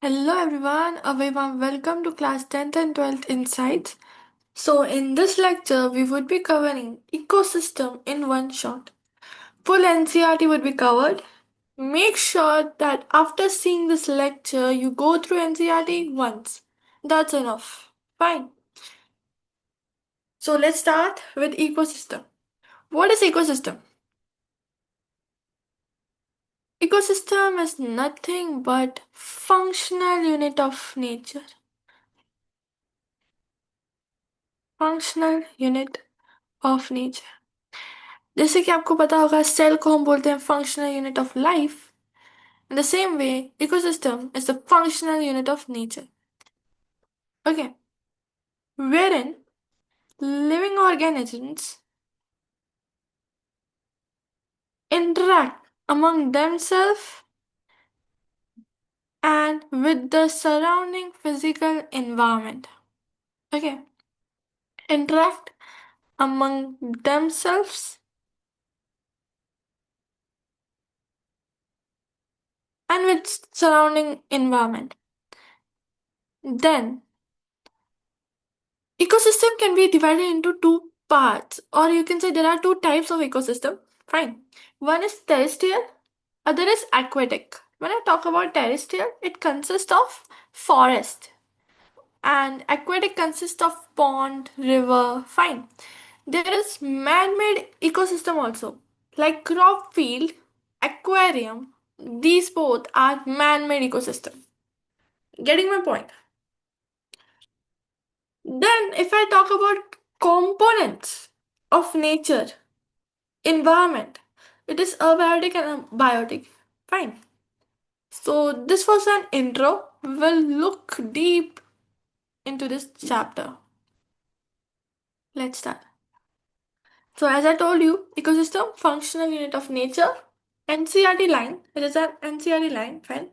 Hello everyone, a very warm welcome to class 10th and 12th Insights. So in this lecture, we would be covering ecosystem in one shot. Full NCERT would be covered. Make sure that after seeing this lecture, you go through NCERT once. That's enough. Fine. So let's start with ecosystem. What is ecosystem? Ecosystem is nothing but functional unit of nature. Functional unit of nature. जैसे कि आपको पता होगा cell को हम बोलते हैं functional unit of life in the same way ecosystem is the functional unit of nature okay wherein living organisms interact among themselves and with the surrounding physical environment. Okay, interact among themselves and with surrounding environment. Then ecosystem can be divided into two parts, or you can say there are two types of ecosystem. Fine. One is terrestrial, other is aquatic. When I talk about terrestrial, it consists of forest, and aquatic consists of pond, river. Fine. There is man-made ecosystem also, like crop field, aquarium. These both are man-made ecosystem. Getting my point? Then, if I talk about components of nature, environment, it is abiotic and biotic. Fine. So, this was an intro. We'll look deep into this chapter. Let's start. So, as I told you, ecosystem, functional unit of nature, NCRT line, it is an NCRT line, fine.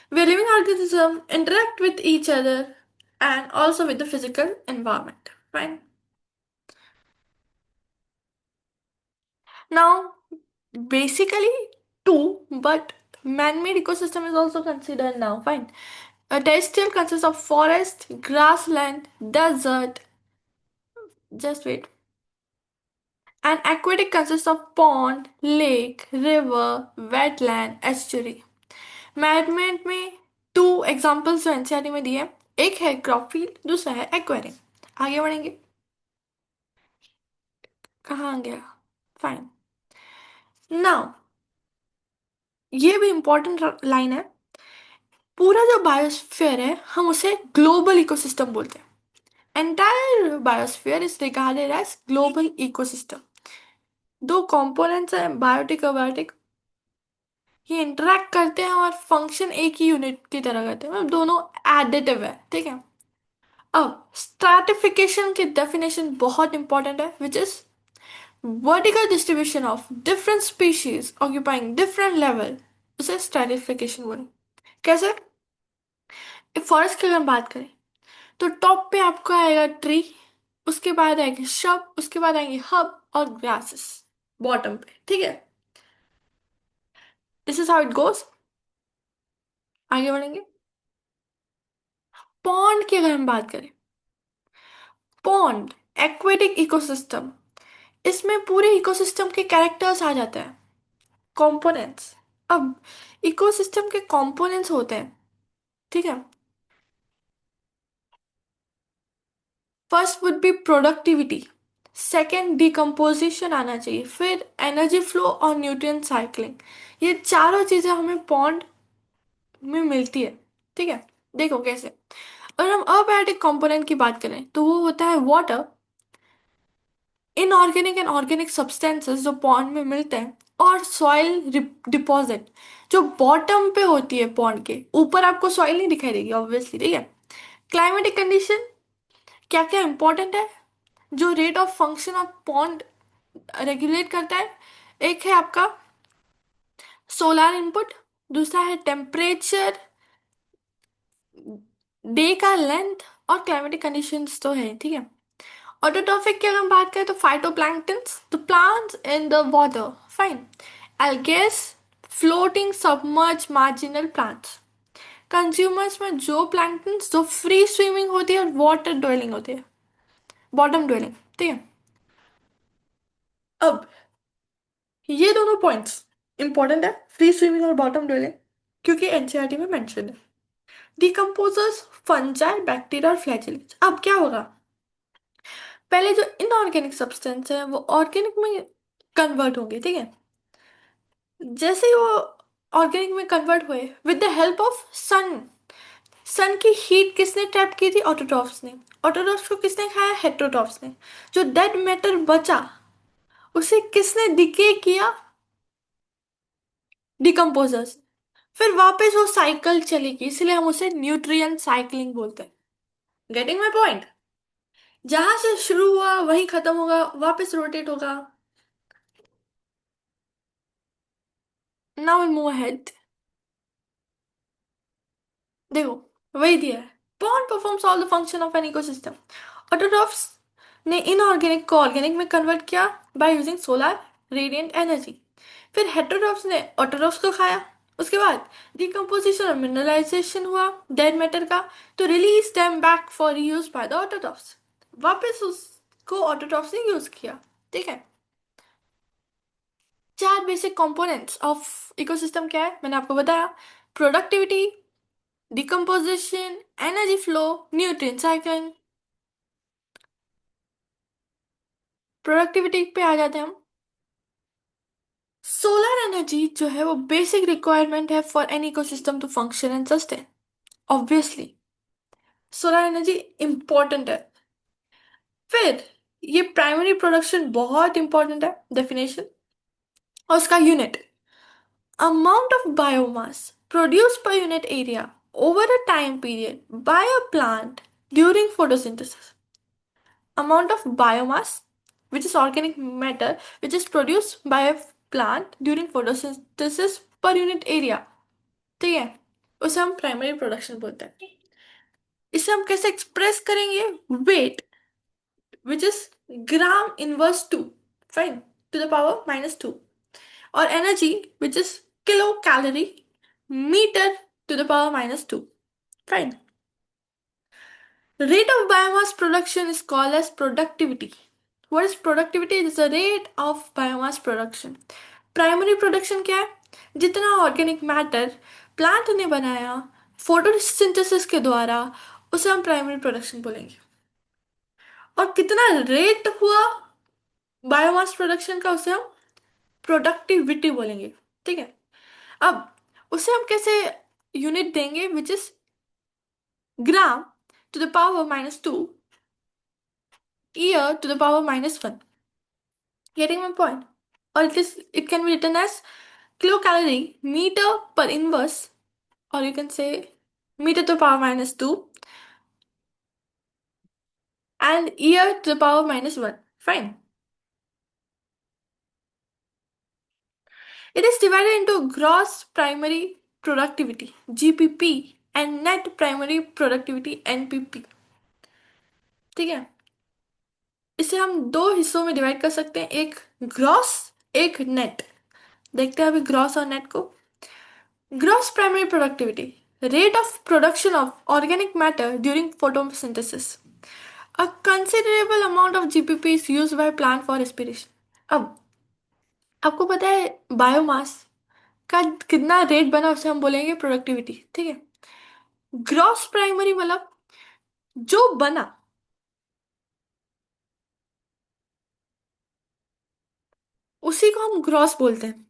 Where living organisms interact with each other and also with the physical environment, fine. Now, basically two, but man-made ecosystem is also considered now. Fine. A terrestrial consists of forest, grassland, desert. Just wait. An aquatic consists of pond, lake, river, wetland, estuary. Management में two examples जो NCERT में दिए हैं, एक है crop field, दूसरा है aquarium. आगे बढ़ेंगे. कहाँ गया? फाइन. नाउ ये भी इंपॉर्टेंट लाइन है. पूरा जो बायोस्फीयर है हम उसे ग्लोबल इकोसिस्टम बोलते हैं. Entire biosphere is regarded as global ecosystem. दो कंपोनेंट्स हैं बायोटिक और बायोटिक, ये इंटरेक्ट करते हैं और फंक्शन एक ही यूनिट की तरह करते हैं, मतलब दोनों एडिटिव है. ठीक है. अब स्ट्रैटिफिकेशन की डेफिनेशन बहुत इंपॉर्टेंट है, which is vertical distribution of different species occupying different level. उसे स्ट्रैटिफिकेशन बोले. कैसे? फॉरेस्ट की अगर हम बात करें तो टॉप पे आपको आएगा ट्री, उसके बाद आएगी शब, उसके बाद आएंगे हब और ग्रासेस बॉटम पे. ठीक है. This is how it goes. आगे बढ़ेंगे. पॉन्ड की अगर हम बात करें, पॉन्ड एक्वेटिक इकोसिस्टम, इसमें पूरे इकोसिस्टम के कैरेक्टर्स आ जाते हैं, कंपोनेंट्स. अब इकोसिस्टम के कंपोनेंट्स होते हैं. ठीक है. First would be productivity, second decomposition आना चाहिए, फिर एनर्जी फ्लो और न्यूट्रिएंट साइक्लिंग. ये चारों चीजें हमें पॉन्ड में मिलती है. ठीक है. देखो कैसे. अगर हम अबायोटिक कंपोनेंट की बात करें तो वो होता है water, inorganic and organic substances जो पॉन्ड में मिलते हैं, और सॉइल डिपॉजिट जो बॉटम पे होती है. पॉन्ड के ऊपर आपको सॉइल नहीं दिखाई देगी ऑब्वियसली. ठीक है. क्लाइमेटिक कंडीशन क्या क्या इंपॉर्टेंट है जो rate of function of pond regulate करता है. एक है आपका सोलर इनपुट, दूसरा है टेम्परेचर, डे का लेंथ, और क्लाइमेटिक कंडीशंस तो है. ठीक है. ऑटोट्रॉफिक की अगर हम बात करें तो phytoplanktons, the plants in the water. Fine. Algaes, floating submerge marginal plants. Consumers में जो प्लैंक्टन जो फ्री स्विमिंग होती है और वाटर डवेलिंग होती है, बॉटम डवेलिंग, ठीक है। अब ये दोनों पॉइंट्स इंपॉर्टेंट है, फ्री स्विमिंग और बॉटम डवेलिंग, क्योंकि एनसीईआरटी में मेंशन है। डिकम्पोजर्स, फंजाई, बैक्टीरिया और फ्लैजेलेट्स। अब क्या होगा, पहले जो इनऑर्गेनिक सब्सटेंस है वो ऑर्गेनिक में कन्वर्ट होंगे, ठीक है। जैसे ही वो ऑर्गेनिक में कन्वर्ट हुए विद द हेल्प ऑफ सन, सन की हीट किसने ट्रैप की थी, ऑटोट्रॉफ्स ने। ऑटोट्रॉफ्स को किसने खाया, हेटेरोट्रॉफ्स ने। जो डेड मैटर बचा उसे किसने डिके किया, डिकम्पोजर्स। फिर वापस वो साइकिल चलेगी, इसलिए हम उसे न्यूट्रिएंट साइकिलिंग बोलते हैं। गेटिंग माई पॉइंट, जहां से शुरू हुआ वहीं खत्म होगा, वापस रोटेट होगा। Now will move ahead. देखो, वही दिया है, pond performs all the function of an ecosystem. Autotrophs ने इनऑर्गेनिक को ऑर्गेनिक में कन्वर्ट किया by using solar radiant energy. फिर हेटेरोट्रॉफ्स ने ऑटोट्रॉफ्स को खाया, उसके बाद डिकम्पोजिशन और मिनरलाइजेशन हुआ डेड मैटर का, तो release them back for use by the autotrophs. वापस उसको ऑटोट्रॉफ्स ने यूज किया, ठीक है। चार बेसिक कंपोनेंट्स ऑफ इकोसिस्टम क्या है, मैंने आपको बताया। Productivity, decomposition, energy flow, nutrient cycling. Productivity पे आ जाते हैं हम। सोलर एनर्जी जो है वो बेसिक रिक्वायरमेंट है for any ecosystem to function and sustain. Obviously solar energy important है। फिर ये प्राइमरी प्रोडक्शन बहुत इंपॉर्टेंट है, डेफिनेशन और उसका unit, amount of biomass produced per unit area over a time period by a plant during photosynthesis. Amount of biomass, which is organic matter, which is produced by a plant during photosynthesis per unit area, ठीक है, उसे हम primary production बोलते हैं। इसे हम कैसे express करेंगे, weight, which is gram inverse to, fine, to the power minus two, और energy which is kilo calorie meter to the power minus two, fine. Rate of biomass production is called as productivity. What is productivity? It is the rate of biomass production. Primary production क्या है, जितना organic matter plant ने बनाया photosynthesis के द्वारा, उसे हम primary production बोलेंगे। और कितना रेट हुआ बायोमास प्रोडक्शन का, उसे हम प्रोडक्टिविटी बोलेंगे, ठीक है। अब उसे हम कैसे यूनिट देंगे, which is gram to the power minus two, year to the power minus 1. Getting my point? Or it can be written as kilocalorie meter per inverse, or you can say meter to the power minus 2 and year to the power minus 1. Fine. It is divided into gross primary productivity GPP and net primary productivity NPP. ठीक है, इसे हम दो हिस्सों में divide कर सकते हैं, एक ग्रॉस, एक नेट। देखते हैं अभी ग्रॉस और नेट को। Gross primary productivity, rate of production of organic matter during photosynthesis. A considerable amount of GPP is used by plant for respiration. अब आपको पता है बायोमास का कितना रेट बना, उसे हम बोलेंगे प्रोडक्टिविटी, ठीक है। ग्रॉस प्राइमरी मतलब जो बना, उसी को हम ग्रॉस बोलते हैं।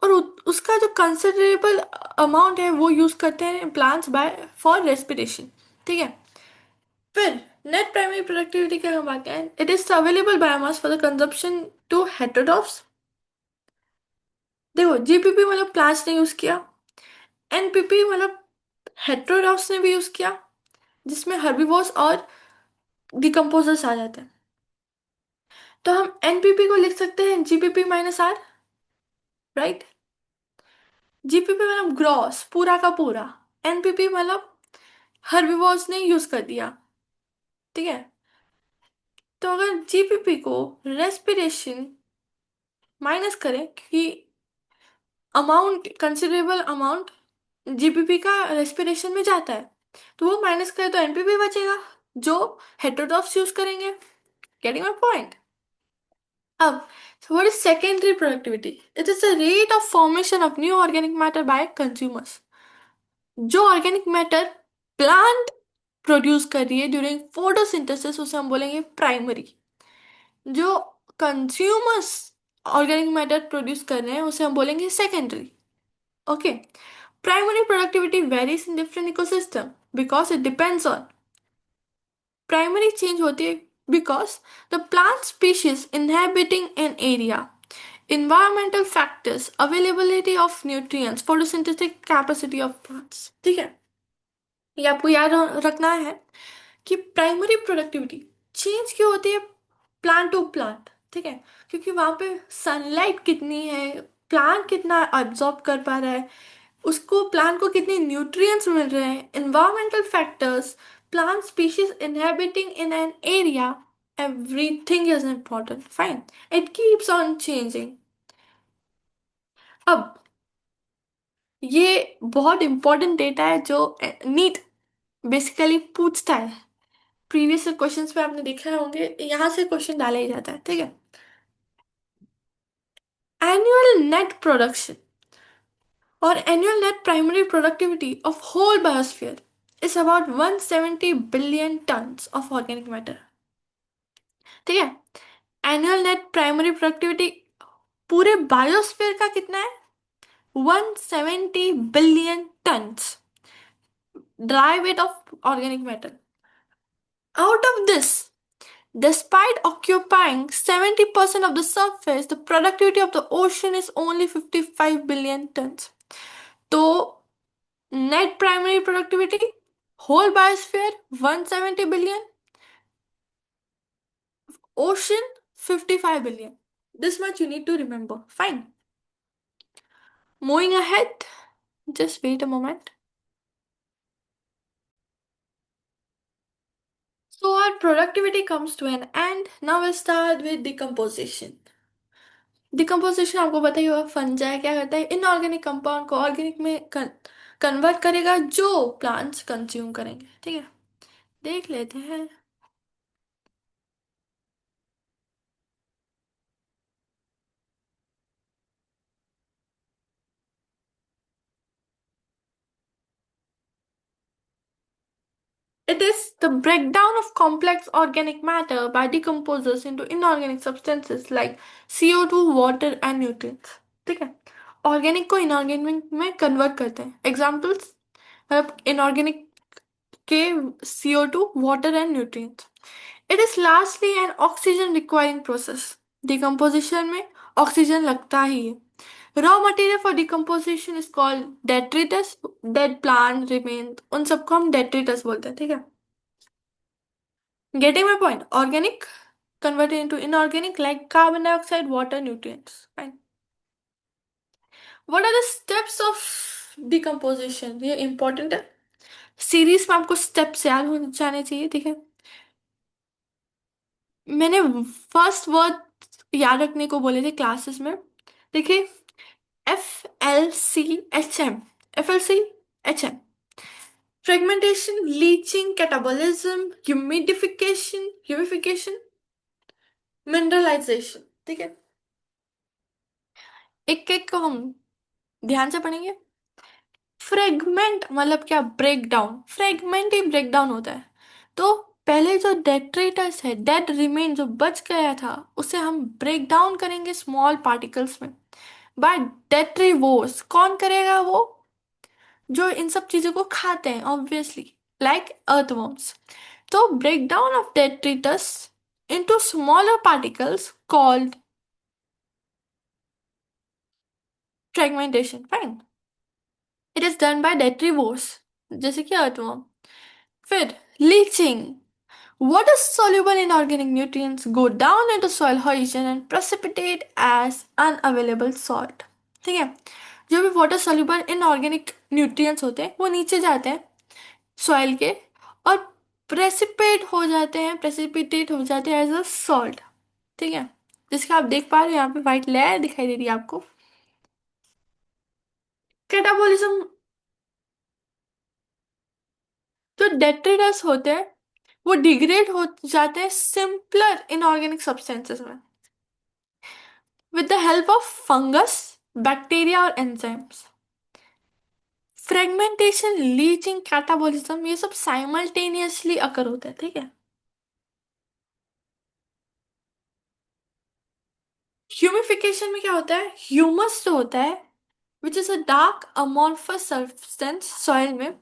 और उसका जो कंसिडरेबल अमाउंट है वो यूज करते हैं प्लांट्स बाय फॉर रेस्पिरेशन, ठीक है। फिर नेट प्राइमरी प्रोडक्टिविटी क्या हम बात करें, it is available biomass for the consumption to heterotrophs. देखो, जीपीपी मतलब प्लांट्स ने यूज किया, एनपीपी मतलब हेटेरोट्रॉफ्स ने भी यूज किया, जिसमें हर्बीवोर्स और डिकम्पोजर्स आ जाते हैं। तो हम एनपीपी को लिख सकते हैं GPP minus R, right. GPP मतलब ग्रॉस, पूरा का पूरा। एनपीपी मतलब हर्बीवोर्स ने यूज कर दिया, ठीक है। तो अगर जीपीपी को रेस्पिरेशन माइनस करें, क्योंकि अमाउंट कंसिडरेबल अमाउंट जीपीपी का रेस्पिरेशन में जाता है, तो वो माइनस करे तो एनपीपी बचेगा, जो हेटेरोट्रॉफ्स यूज करेंगे। Getting my point? अब what is secondary productivity? It is the rate of formation of new organic matter by consumers. जो ऑर्गेनिक मैटर प्लांट प्रोड्यूस कर रही है ड्यूरिंग फोटोसिंथेसिस, उसे हम बोलेंगे प्राइमरी। जो कंज्यूमर्स ऑर्गेनिक मैटर प्रोड्यूस कर रहे हैं उसे हम बोलेंगे secondary. Okay. Primary productivity varies in different ecosystem because it depends on, primary change होती है because the plant species inhabiting an area, environmental factors, availability of nutrients, photosynthetic capacity of plants। ठीक है, ये आपको याद रखना है कि प्राइमरी प्रोडक्टिविटी चेंज क्यों होती है प्लांट टू प्लांट। ठीक है, क्योंकि वहां पे सनलाइट कितनी है, प्लांट कितना अब्जॉर्ब कर पा रहा है, उसको प्लांट को कितने न्यूट्रिएंट्स मिल रहे हैं, environmental factors, plant species inhabiting in an area, everything is important। fine, it keeps on changing। अब ये बहुत इंपॉर्टेंट डेटा है जो नीट बेसिकली पूछता है। प्रीवियस क्वेश्चंस पे आपने देखा होंगे, यहाँ से क्वेश्चन डाला ही जाता है। ठीक है, एनुअल नेट प्रोडक्शन और annual net primary productivity of whole biosphere is about 170 billion tons of organic matter. ठीक है, एनुअल नेट प्राइमरी प्रोडक्टिविटी पूरे बायोस्फीयर का कितना है? 170 billion tons dry weight of organic matter. Out of this, despite occupying 70% of the surface, the productivity of the ocean is only 55 billion tons। तो net primary productivity, whole biosphere 170 billion, ocean 55 billion। This much you need to remember। Fine. Moving ahead, just wait a moment। So our productivity comes to an end। Now we'll start with decomposition। Decomposition आपको पता ही होगा, fungi क्या करता है, inorganic compound को organic में convert करेगा जो प्लांट्स कंज्यूम करेंगे। ठीक है, देख लेते हैं। It is the breakdown of complex organic matter by decomposers into inorganic substances like CO2, water and nutrients। ठीक है, ऑर्गेनिक को इनऑर्गेनिक में कन्वर्ट करते हैं। एग्जाम्पल्स, मतलब इनऑर्गेनिक के CO2, water and nutrients। It is largely an oxygen requiring process। Decomposition में oxygen लगता ही है। Raw material for decomposition is called detritus, dead plant remains, उन सबको हम detritus बोलते हैं। ठीक है, getting my point? Organic converted into inorganic like carbon dioxide, water, nutrients। Fine। What are the steps of decomposition? ये important है, series में आपको स्टेप्स याद हो जाने चाहिए। ठीक है, मैंने फर्स्ट वर्ड याद रखने को बोले थे क्लासेस में। देखिए, FLCHM, FLCHM, fragmentation, leaching, catabolism, humidification, mineralization. ठीक है, एक एक को हम ध्यान से पढ़ेंगे। फ्रेगमेंट मतलब क्या? ब्रेक डाउन, फ्रेगमेंट ही ब्रेक डाउन होता है। तो पहले जो डेट्रिटस है, डेड रिमेन जो बच गया था, उसे हम ब्रेक डाउन करेंगे स्मॉल पार्टिकल्स में बाय डेट्रीवोर्स। कौन करेगा? वो जो इन सब चीजों को खाते हैं ऑब्वियसली, लाइक अर्थवर्म्स। तो break down of detritus into smaller particles called fragmentation. Fine, it is done by detritivores, जैसे कि अर्थवर्म। फिर leaching, water soluble inorganic nutrients go down into soil erosion and precipitate as unavailable salt। ठीक है, जो भी water soluble inorganic nutrients होते हैं वो नीचे जाते हैं सॉइल के और प्रेसिपिटेट हो जाते हैं एज अ सॉल्ट। ठीक है, जिसका आप देख पा रहे हो यहाँ पे व्हाइट लेयर दिखाई दे रही है आपको। कैटाबोलिज्म डेट्रिटस होते हैं वो डिग्रेड हो जाते हैं सिंपलर इनऑर्गेनिक सब्सटेंसेस में with the help of fungus, bacteria और एंजाइम्स। फ्रेगमेंटेशन, लीचिंग, कैटाबॉलिज्म ये सब साइमल्टेनियसली अकर होते हैं, ठीक है। ह्यूमिफिकेशन में क्या होता है, ह्यूमस जो होता है which is a dark amorphous substance soil में,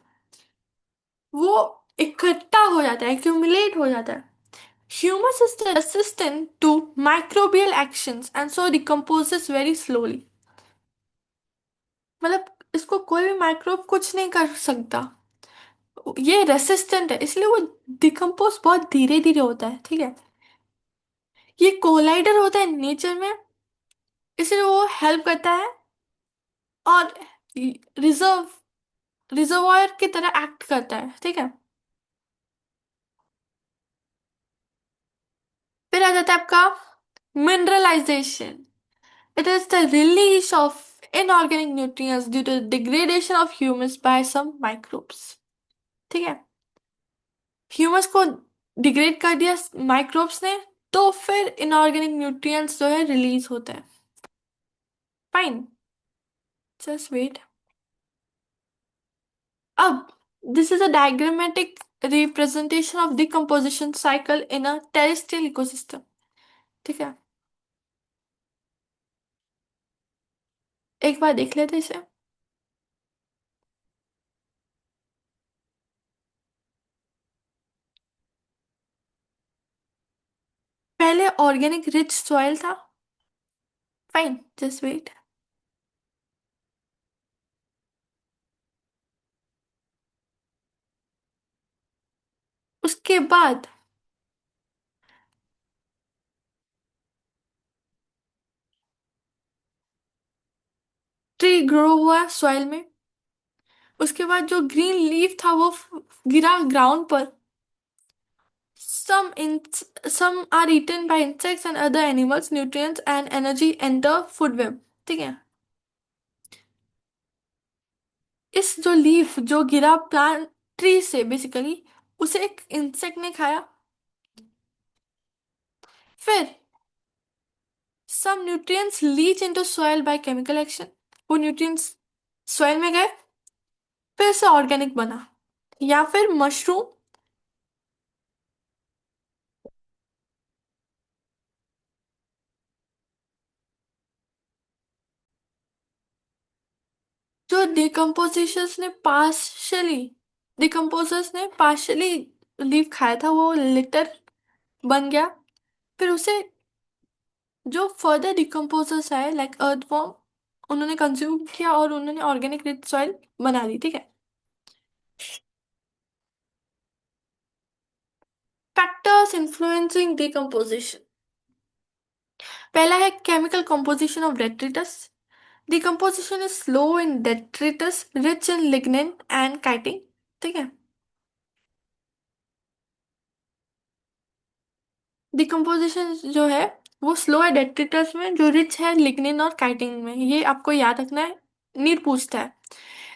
वो इकट्ठा हो जाता है, एक्यूमुलेट हो जाता है। Humus is the resistant to microbial actions and so decomposes very slowly। मतलब इसको कोई भी माइक्रोब कुछ नहीं कर सकता, ये रेसिस्टेंट है इसलिए वो डिकम्पोज बहुत धीरे धीरे होता है, ठीक है। ये कोलाइडर होता है नेचर में, इसलिए वो हेल्प करता है और रिजर्व रिजर्वायर की तरह एक्ट करता है, ठीक है। फिर आ जाता है आपका mineralisation. It is the release of inorganic nutrients due to the degradation of humus by some microbes। ठीक है, ह्यूमस को डिग्रेड कर दिया माइक्रोब्स ने, तो फिर इनऑर्गेनिक न्यूट्रिएंट्स जो है रिलीज होते हैं। Fine, just wait. अब this is a diagrammatic representation of decomposition cycle in a terrestrial ecosystem, ठीक है। एक बार देख लेते हैं इसे। पहले ऑर्गेनिक रिच सॉइल था। Fine, just wait. उसके बाद ट्री ग्रो हुआ सॉइल में। उसके बाद जो ग्रीन लीफ था वो गिरा ग्राउंड पर। Some are eaten by insects and other animals, nutrients and energy enter food web, ठीक है। इस जो लीफ जो गिरा प्लांट ट्री से बेसिकली, उसे एक इंसेक्ट ने खाया। फिर some nutrients leach into soil by chemical action। वो nutrients soil में गए, फिर से ऑर्गेनिक बना। या फिर मशरूम जो डिकम्पोजर्स ने पार्शली लीफ खाया था, वो लिटर बन गया। फिर उसे जो फर्दर डिकम्पोजर्स आए लाइक अर्थवॉर्म, उन्होंने कंज्यूम किया और उन्होंने ऑर्गेनिक रिच सॉइल बना दी, ठीक है। Factors influencing decomposition. पहला है chemical composition of detritus. Decomposition is slow in detritus rich in lignin and chitin, ठीक है। डिकम्पोजिशन जो है वो स्लो है डेट्रिटस में, जो रिच है लिग्निन और काइटिन में, ये आपको याद रखना है, नीट पूछता है।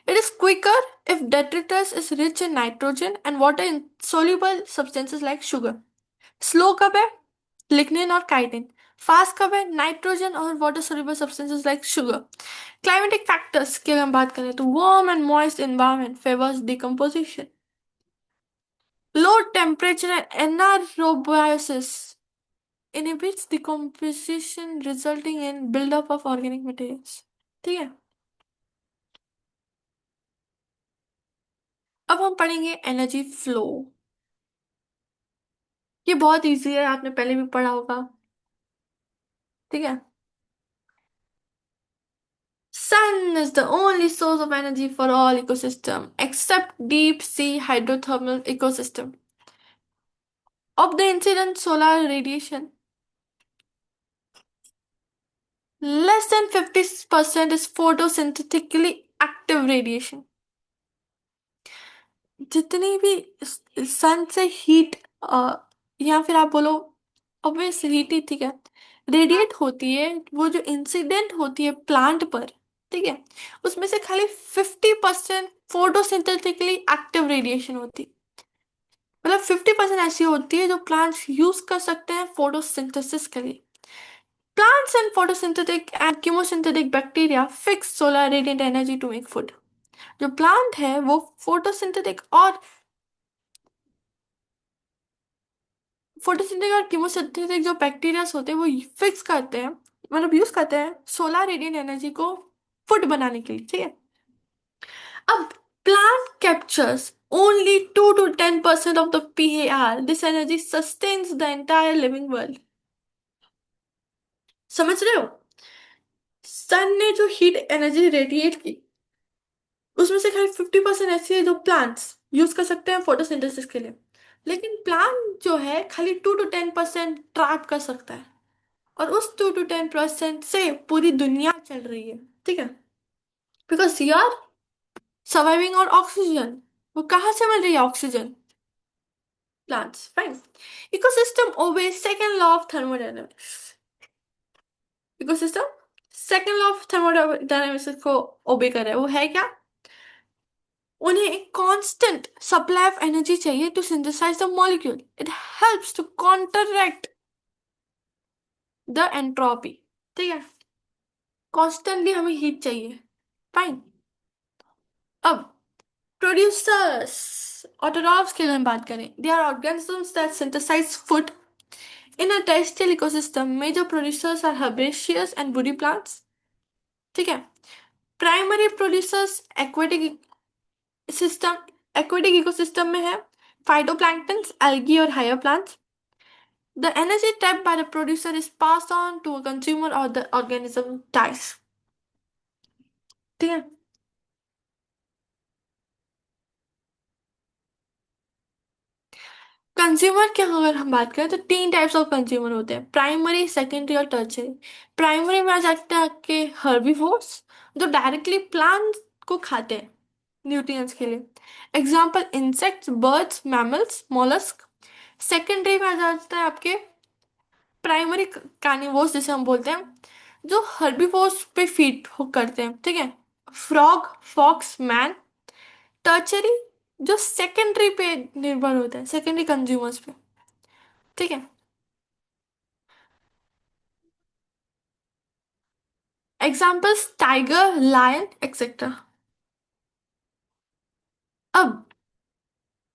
It is quicker if detritus is rich in nitrogen and water insoluble substances like sugar। Slow कब है, लिग्निन और काइटिन। फास्ट कब है, नाइट्रोजन और water soluble substances like sugar। Climatic factors की अगर हम बात करें तो warm and moist environment favors decomposition। Low temperature and anaerobiosis inhibits decomposition resulting in buildup of organic materials, ठीक है। अब हम पढ़ेंगे एनर्जी फ्लो। ये बहुत इजी है, आपने पहले भी पढ़ा होगा, ठीक है। Sun is the only source of energy for all ecosystem except deep sea hydrothermal ecosystem। Of the incident solar radiation, less than 50% is photosynthetically active radiation। जितनी भी सन से हीट, या फिर आप बोलो ऑब्वियस हीट ही, ठीक है, रेडिएट होती है, वो जो इंसिडेंट होती है प्लांट पर, ठीक है, उसमें से खाली 50% फोटोसिंथेटिकली एक्टिव रेडिएशन होती। मतलब 50% ऐसी होती है जो प्लांट्स यूज कर सकते हैं फोटोसिंथेसिस के लिए। Plants and photosynthetic and chemosynthetic bacteria fix solar radiant energy to make food. जो प्लांट है वो फोटोसिंथेटिक और कीमोसिंथेटिक जो बैक्टीरिया होते हैं वो फिक्स करते हैं, मतलब यूज करते हैं सोलर रेडिएंट एनर्जी को फूड बनाने के लिए, ठीक है। अब plant captures only 2 to 10% of the PAR. This energy sustains the entire living world. समझ रहे हो? सन ने जो हीट एनर्जी रेडिएट की उसमें से खाली 50% ऐसी है जो प्लांट्स यूज कर सकते हैं फोटोसिंथेसिस के लिए। लेकिन प्लांट जो है खाली 2 to 10% ट्रैप कर सकता है। और उस 2 to 10% से पूरी दुनिया चल रही है, ठीक है। बिकॉज यार सर्वाइविंग और ऑक्सीजन, वो कहाँ से मिल रही है oxygen? Plants. Fine. Ecosystem obeys second law of thermodynamics. Ecosystem second law of thermodynamics को ओबे कर रहा है, वो है क्या? उन्हें एक कांस्टेंट सप्लाई ऑफ एनर्जी चाहिए to synthesize the molecule. It helps to counteract the entropy, ठीक है। कॉन्स्टेंटली हमें हीट चाहिए। फाइन। अब प्रोड्यूसर्स ऑटोट्रॉफ्स के बारे में बात करें, they are organisms that synthesize food in a terrestrial ecosystem. Major producers are herbaceous and woody plants, ठीक है। Primary producers system aquatic ecosystem में है, फाइटोप्लैंक्टन, एल्गी और higher plants. The energy trapped by the producer is pass on to a consumer और the organism dies, ठीक है। Consumer की अगर हम बात करें तो तीन टाइप्स ऑफ कंज्यूमर होते हैं, प्राइमरी, सेकेंडरी और टर्शियरी। प्राइमरी में आ जाते हैं आपके हर्बीवोर्स, जो डायरेक्टली प्लांट को खाते हैं न्यूट्रिएंट्स के लिए। Example insects, birds, mammals, mollusc. Secondary में आ जाता है आपके प्राइमरी कार्निवोर्स जिसे हम बोलते हैं, जो हर्बीवोर्स पे फीड हो करते हैं, ठीक है। Frog, fox, man. टर्चरी जो सेकेंडरी पे निर्भर होता है, सेकेंडरी कंज्यूमर्स पे, ठीक है। Examples tiger, lion etcetera. अब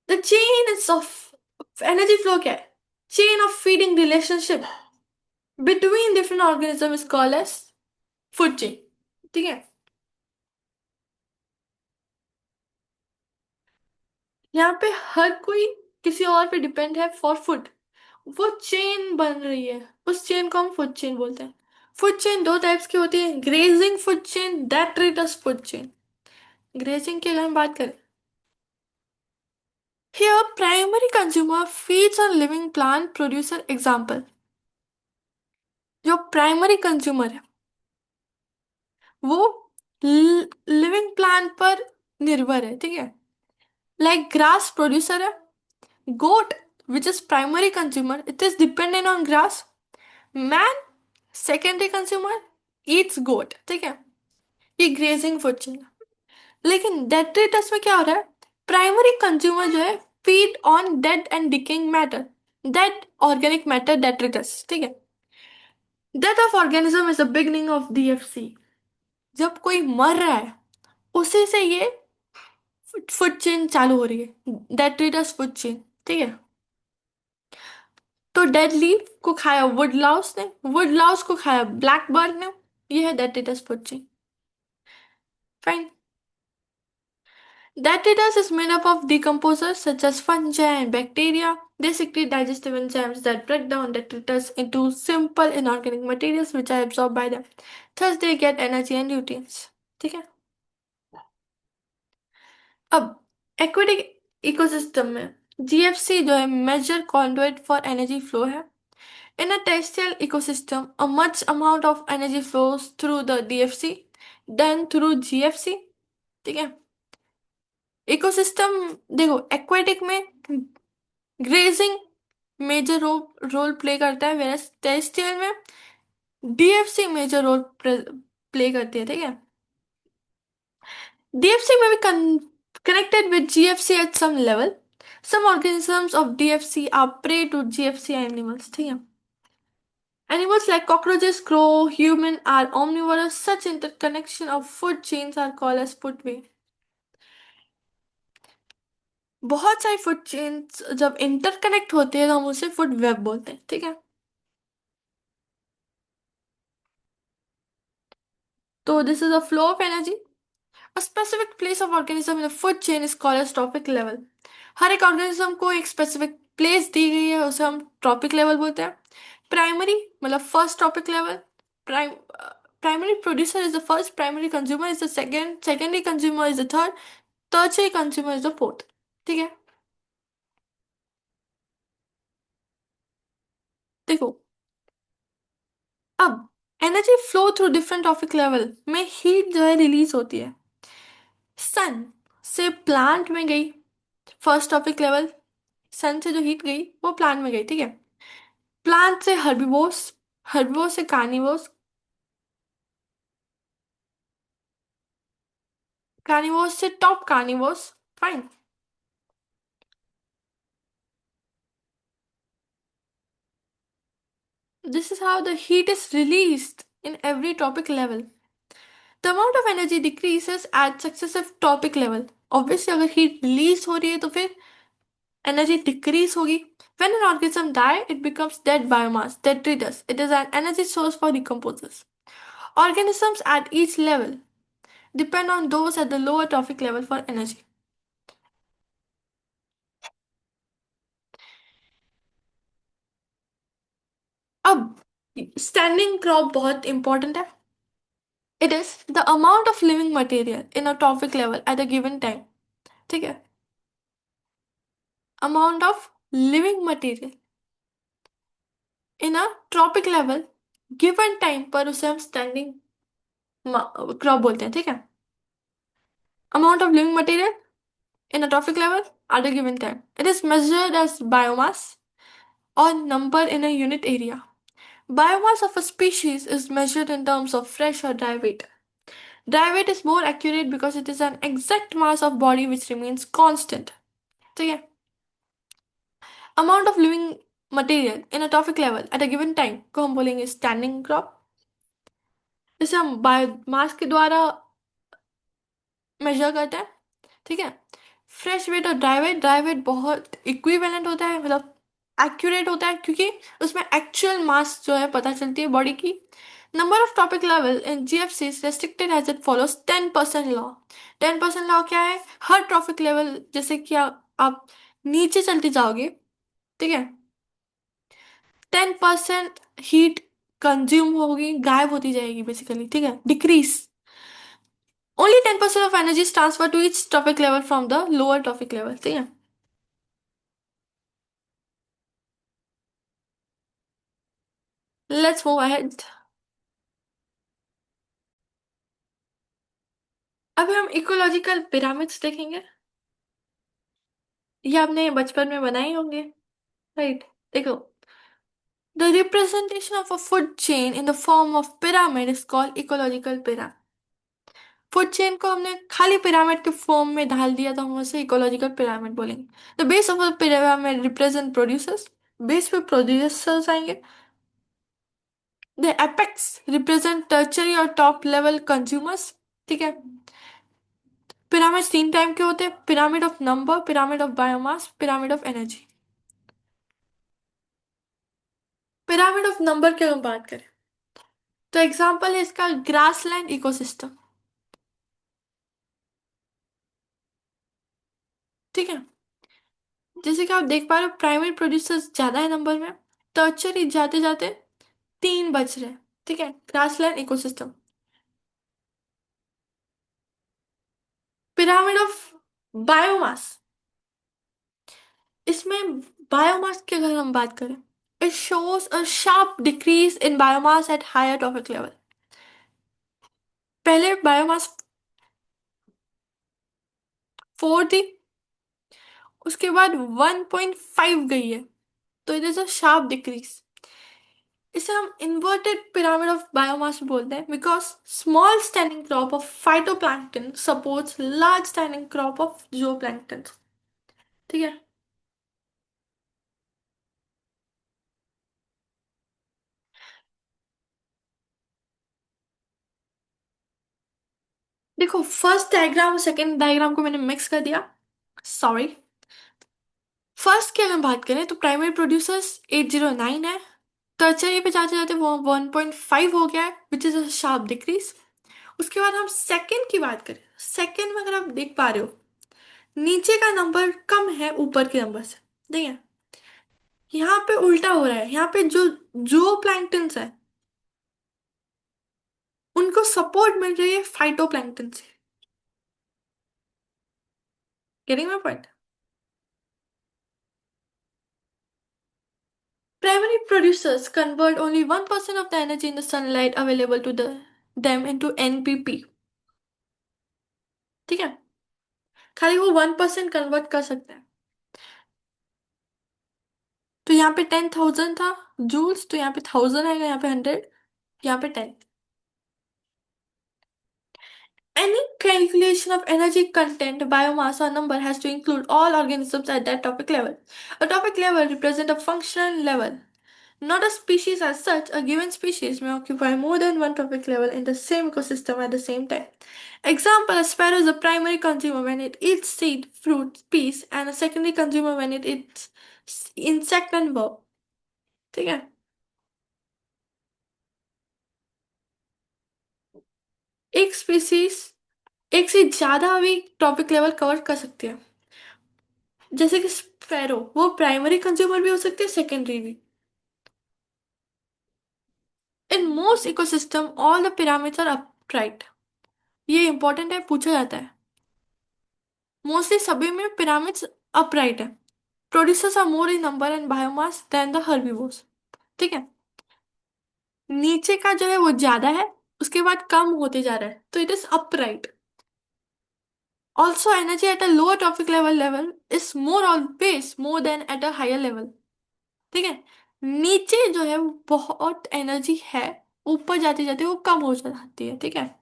the chain is of energy flow क्या है? Chain of feeding relationship between different organism is called as food chain, ठीक है। यहाँ पे हर कोई किसी और पे डिपेंड है फॉर फूड, वो चेन बन रही है, उस चेन को हम फूड चेन बोलते हैं। फूड चेन दो टाइप्स की होती है, grazing food chain, detritus food chain. Grazing की अगर हम बात करें, here primary consumer feeds on living plant producer। Example, जो प्राइमरी कंज्यूमर है वो लिविंग प्लांट पर निर्भर है, ठीक है। लाइक ग्रास प्रोड्यूसर है, goat which is primary consumer, it is dependent on grass. Man secondary consumer, eats goat, ठीक है। ये ग्रेजिंग फूड चेन है। लेकिन डेट्रिटस में क्या हो रहा है? प्राइमरी कंज्यूमर जो है feed on dead and decaying matter, dead organic matter, detritus, ठीक है। Death of organism is the beginning of DFC. जब कोई मर रहा है उसी से ये फूड चेन चालू हो रही है, डेट्रिटस फूड चेन, ठीक है। तो डेड लीफ को खाया वुड लाउस ने, वुड लाउस को खाया ब्लैक बर्ड ने, ये है detritus food chain. Fine. Detritus is made up of decomposers such as fungi and bacteria. They secrete digestive enzymes that break down detritus into simple inorganic materials which are absorbed by them. Thus they get energy and nutrients. ठीक है। अब aquatic ecosystem में GFC जो है major conduit for energy flow है। In a terrestrial ecosystem, a much amount of energy flows through the DFC, then through GFC, ठीक है। Ecosystem देखो, एक्वेटिक में ग्रेजिंग मेजर रोल प्ले करता है, वेरस टेरेस्ट्रियल में डीएफसी मेजर रोल प्ले करती है, ठीक है। डीएफसी में भी connected with GFC at some level. Some organisms of DFC are prey to GFC animals. ठीक है. Animals like cockroaches, crow, human are omnivorous. Such interconnection of food chains are called as food web. बहुत सारी food chains जब interconnect होते हैं तो हम उसे फूड वेब बोलते हैं. ठीक है. तो this is a flow of energy. A specific place of organism in the food chain is called as trophic level. हर एक ऑर्गेनिज्म को एक स्पेसिफिक प्लेस दी गई है, उसे हम ट्रॉपिक लेवल बोलते हैं. प्राइमरी मतलब first trophic level. Primary producer is the first, primary consumer is the second, secondary consumer is the third, tertiary consumer is the fourth. ठीक है. देखो, अब energy flow through different trophic level में heat जो है release होती है. सन से प्लांट में गई, फर्स्ट टॉपिक लेवल. सन से जो हीट गई वो प्लांट में गई. ठीक है. प्लांट से हर्बिवोर्स, हर्बिवोर्स से कार्निवोर्स, कार्निवोर्स से top carnivores. Fine. This is how the heat is released in every trophic level. The amount of energy decreases at successive trophic level. Obviously अगर हीट रिलीज हो रही है तो फिर energy decrease होगी. When an organism die, it becomes dead biomass, detritus. It is an energy source for decomposers. Organisms at each level depend on those at the lower trophic level for energy. अब standing crop बहुत important है. It is the amount of living material in a trophic level at a given time. ठीक है. Amount of living material in a trophic level given time पर उसे हम standing crop बोलते हैं. ठीक है. Amount of living material in a trophic level at a given time. It is measured as biomass or number in a unit area. Biomass of a species is measured in terms of fresh or dry weight. Dry weight is more accurate because it is an exact mass of body which remains constant. ठीक है. Amount of living material in a trophic level at a given time को हम बोलेंगे standing crop. इसे हम biomass के द्वारा major करते हैं. ठीक है. फ्रेश वेट और ड्राई वेट बहुत इक्विवेलेंट होता है, मतलब एक्यूरेट होता है क्योंकि उसमें एक्चुअल मास जो है पता चलती है बॉडी की. Number of trophic level in GFC restricted as it follows 10% law. 10% law क्या है? हर ट्रॉपिक लेवल जैसे कि आप नीचे चलते जाओगे, ठीक है, 10% हीट कंज्यूम होगी, गायब होती जाएगी बेसिकली. ठीक है. Decrease. Only 10% of energy is transferred to each trophic level from the lower trophic level. ठीक है. Let's move ahead. अभी हम इकोलॉजिकल पिरामिड्स देखेंगे. ये आपने बचपन में बनाए होंगे, राइट? देखो, the representation of a food chain in the form of pyramid is called ecological pyramid. Food chain को हमने खाली पिरामिड के फॉर्म में ढाल दिया तो हम उसे इकोलॉजिकल पिरामिड बोलेंगे. The base of a pyramid represent producers. Base पे प्रोड्यूसर्स आएंगे. द एपेक्स रिप्रेजेंट टर्चरी और टॉप लेवल कंज्यूमर्स. ठीक है. पिरामिड तीन टाइप के होते हैं: pyramid of number, pyramid of biomass, pyramid of energy. Pyramid of number की हम बात करें तो एग्जांपल है इसका ग्रासलैंड इकोसिस्टम. ठीक है. जैसे कि आप देख पा रहे हो प्राइमरी प्रोड्यूसर्स ज्यादा है नंबर में, टर्चरी जाते जाते तीन बच रहे हैं. ठीक है. Grassland ecosystem. Pyramid of biomass. इसमें बायोमास की अगर हम बात करें, it shows a sharp decrease in biomass at higher trophic level. पहले बायोमास 4 थी, उसके बाद 1.5 गई है, तो it is a sharp decrease. इसे हम इन्वर्टेड पिरामिड ऑफ बायोमास बोलते हैं because small standing crop of phytoplankton supports large standing crop of zooplankton. ठीक है. देखो, फर्स्ट डायग्राम और सेकंड डायग्राम को मैंने मिक्स कर दिया, सॉरी। फर्स्ट की अगर बात करें तो प्राइमरी प्रोड्यूसर्स 809 है, टर्चरी पे जाते जाते वो 1.5 हो गया है, which is a sharp decrease. उसके बाद हम सेकंड की बात करें, सेकंड में अगर आप देख पा रहे हो, नीचे का नंबर कम है ऊपर के नंबर से। देखिए, यहाँ पे उल्टा हो रहा है, यहाँ पे जो जो प्लैंक्टन्स है उनको सपोर्ट मिल रही है फाइटोप्लैंक्टन से। Getting my point? Primary producers convert only 1% of the energy in the sunlight available to them into NPP। ठीक है, खाली वो 1% कन्वर्ट कर सकते हैं। तो यहाँ पे 10,000 था जूल्स, तो यहाँ पे 1000 आएगा, यहाँ पे 100, यहाँ पे 10। Any calculation of energy content, biomass or number has to include all organisms at that topic level. A topic level represents a functional level, not a species as such. A given species may occupy more than one topic level in the same ecosystem at the same time. Example, a sparrow is a primary consumer when it eats seed, fruit, peas, and a secondary consumer when it eats insect and verb. ठीक है, एक species एक से ज्यादा भी topic level cover कर सकती है। जैसे कि स्पैरो, वो प्राइमरी कंज्यूमर भी हो सकती है, सेकेंडरी भी। In most ecosystem all the pyramids are upright. ये इंपॉर्टेंट है, पूछा जाता है। मोस्टली सभी में पिरामिड्स अपराइट है। Producers are more in number and biomass than the herbivores. ठीक है, नीचे का जो है वो ज्यादा है, उसके बाद कम होते जा रहा है, तो it is upright. Also energy at a lower trophic level is more always more than at a higher level. ठीक है, नीचे जो है वो बहुत एनर्जी है, ऊपर जाते जाते वो कम हो जाती है। ठीक है,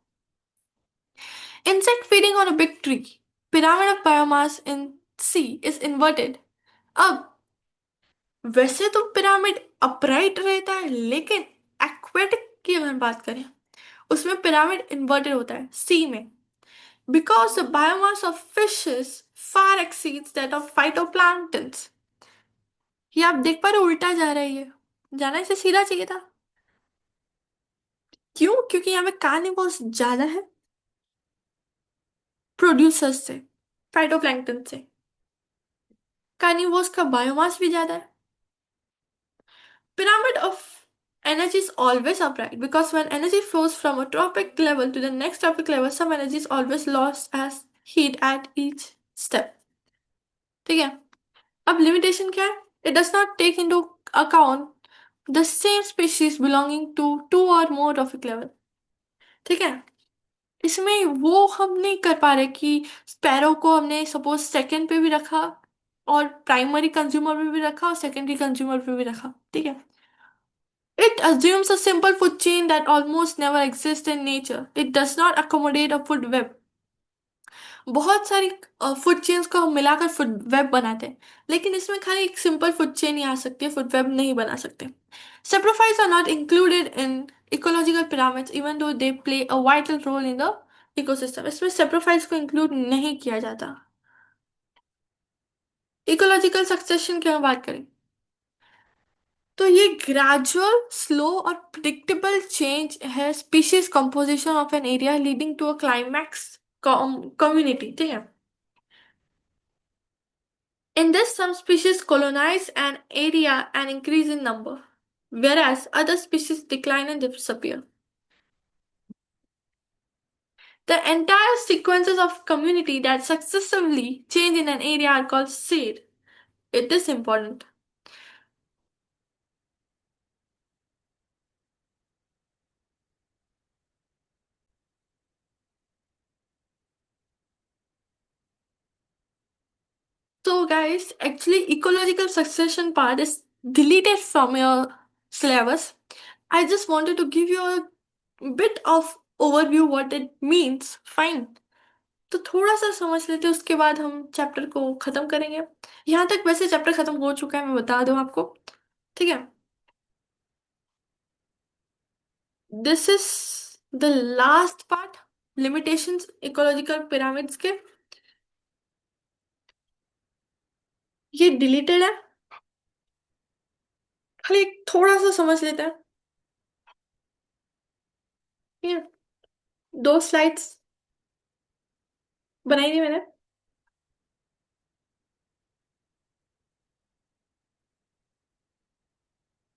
insect feeding on a big tree, pyramid of biomass in C is inverted। अब वैसे तो पिरामिड अपराइट रहता है, लेकिन एक्वेटिक की अगर बात करें उसमें पिरामिड इन्वर्टेड होता है सी में, because the biomass of fishes far exceeds that of phytoplanktons. ये आप देख पा रहे हो, उल्टा जा रहा है ये, जाना इसे सीधा चाहिए था। क्यों? क्योंकि यहाँ पे कार्निवोर्स ज्यादा है प्रोड्यूसर्स से, फाइटोप्लैंक्टन से। कार्निवोर्स का बायोमास भी ज्यादा है। Pyramid of energy is always upright because when energy flows from a tropic level to the next tropic level, some energy is always lost as heat at each step। ठीक है, अब limitation क्या है? It does not take into account the same species belonging to two or more trophic level। ठीक है, इसमें वो हम नहीं कर पा रहे कि स्पैरो को हमने सपोज सेकंड पे भी रखा, और प्राइमरी कंज्यूमर पे भी रखा, और सेकेंडरी कंज्यूमर पे भी रखा। ठीक है, it assumes a simple food chain that almost never exists in nature. It does not accommodate a food web। बहुत सारी फूड चेन्स को हम मिलाकर फूड वेब बनाते हैं, लेकिन इसमें खाली एक सिंपल फूड चेन ही आ सकती है, फूड वेब नहीं बना सकते। Saprophytes are not included in ecological pyramids even though they play a vital role in the ecosystem। इसमें saprophytes को इंक्लूड नहीं किया जाता। इकोलॉजिकल सक्सेशन की हम बात करें तो ये ग्रेजुअल, स्लो और प्रिडिक्टेबल चेंज है species composition of an area leading to a climax community. ठीक है, in this some species colonize an area and increase in number, whereas other species decline and disappear। The entire sequences of community that successively change in an area are called seed। It is important। So, guys, actually, ecological succession part is deleted from your syllabus। I just wanted to give you a bit of overview what it means। Fine। तो थोड़ा सा समझ लेते हैं, उसके बाद हम chapter को खत्म करेंगे। यहाँ तक वैसे चैप्टर खत्म हो चुका है, मैं बता दूं आपको। ठीक है, this is the last part. Limitations ecological pyramids के, ये डिलीटेड है। खाली एक थोड़ा सा समझ लेते हैं। ठीक है, दो स्लाइड्स बनाई थी मैंने।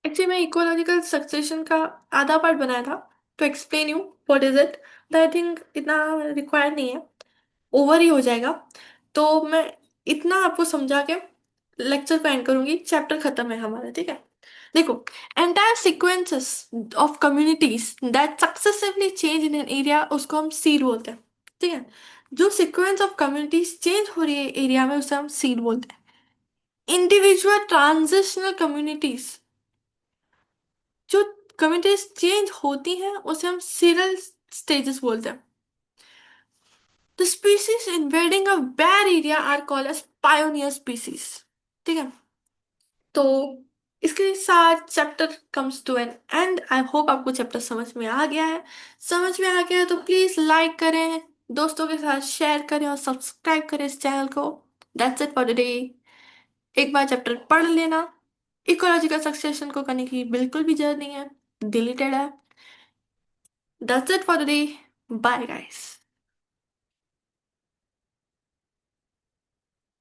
एक्चुअली मैं इकोलॉजिकल सक्सेशन का आधा पार्ट बनाया था, to explain you what is it. I think इतना रिक्वायर्ड नहीं है, ओवर ही हो जाएगा। तो मैं इतना आपको समझा के लेक्चर को एंड करूंगी, चैप्टर खत्म है हमारा, ठीक है। देखो, entire sequences of communities that successively change in an area, उसको हम सीड बोलते हैं। ठीक है, जो सीक्वेंस ऑफ कम्युनिटीज चेंज हो रही है एरिया में, उसे हम सीड बोलते हैं। इंडिविजुअल ट्रांजिशनल कम्युनिटीज, जो कम्युनिटीज चेंज होती हैं, उसे हम सीरियल स्टेजेस बोलते हैं। The species invading a bare area are called as pioneer species. ठीक है, तो इसके साथ chapter comes to an end. I hope आपको चैप्टर समझ में आ गया है। समझ में आ गया है तो प्लीज लाइक करें, दोस्तों के साथ शेयर करें और सब्सक्राइब करें इस चैनल को। That's it for today. एक बार चैप्टर पढ़ लेना। इकोलॉजिकल सक्सेशन को करने की बिल्कुल भी जरूरत नहीं है, डिलीटेड है। That's it for today. Bye guys.